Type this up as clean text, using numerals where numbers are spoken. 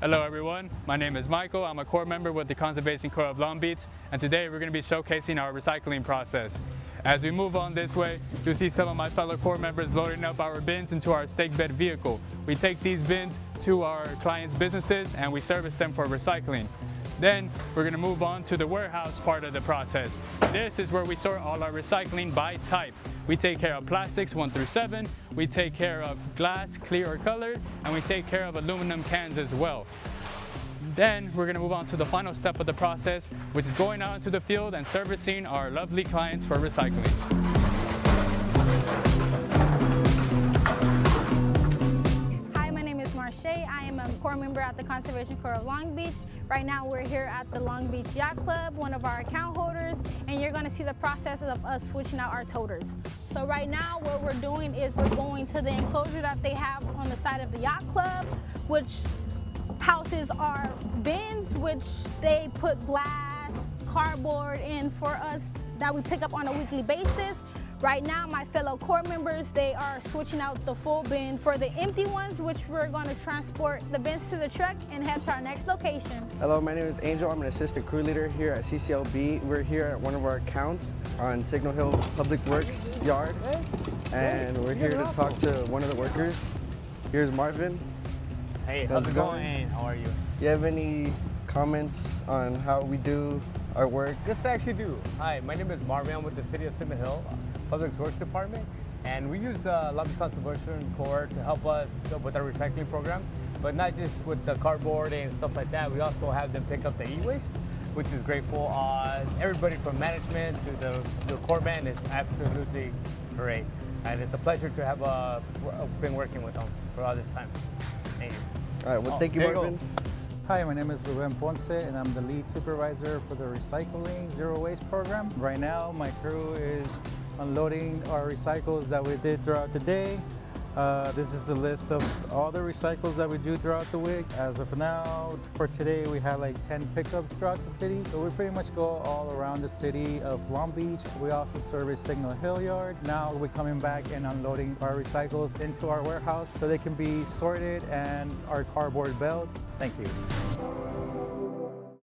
Hello everyone, my name is Michael. I'm a core member with the Conservation Corps of Long Beach, and today we're going to be showcasing our recycling process. As we move on this way, you'll see some of my fellow core members loading up our bins into our stake bed vehicle. We take these bins to our clients' businesses and we service them for recycling. Then we're going to move on to the warehouse part of the process. This is where we sort all our recycling by type. We take care of plastics 1 through 7, we take care of glass, clear or colored, and we take care of aluminum cans as well. Then we're going to move on to the final step of the process, which is going out into the field and servicing our lovely clients for recycling. I am a core member at the Conservation Corps of Long Beach. Right now we're here at the Long Beach Yacht Club, one of our account holders, and you're going to see the process of us switching out our toters. So right now what we're doing is we're going to the enclosure that they have on the side of the Yacht Club, which houses our bins, which they put glass, cardboard in for us that we pick up on a weekly basis. Right now, my fellow core members, they are switching out the full bin for the empty ones, which we're going to transport the bins to the truck and head to our next location. Hello, my name is Angel. I'm an assistant crew leader here at CCLB. We're here at one of our accounts on Signal Hill Public Works Yard, and we're here to talk to one of the workers. Here's Marvin. Hey, how's it going? How are you? You have any comments on how we do our work? Yes, I actually do. Hi, my name is Marvin. I'm with the City of Signal Hill Public Works Department, and we use the Long Beach Conservation Corps to help us with our recycling program, but not just with the cardboard and stuff like that. We also have them pick up the e-waste, which is grateful. Everybody from management to the core band is absolutely great, and it's a pleasure to have been working with them for all this time. Thank you. All right, well, thank you, Marvin. Hi, my name is Ruben Ponce, and I'm the lead supervisor for the Recycling Zero Waste program. Right now, my crew is unloading our recycles that we did throughout the day. This is a list of all the recycles that we do throughout the week. As of now, for today, we have like 10 pickups throughout the city. So we pretty much go all around the city of Long Beach. We also service Signal Hill Yard. Now we're coming back and unloading our recycles into our warehouse so they can be sorted and our cardboard belt. Thank you.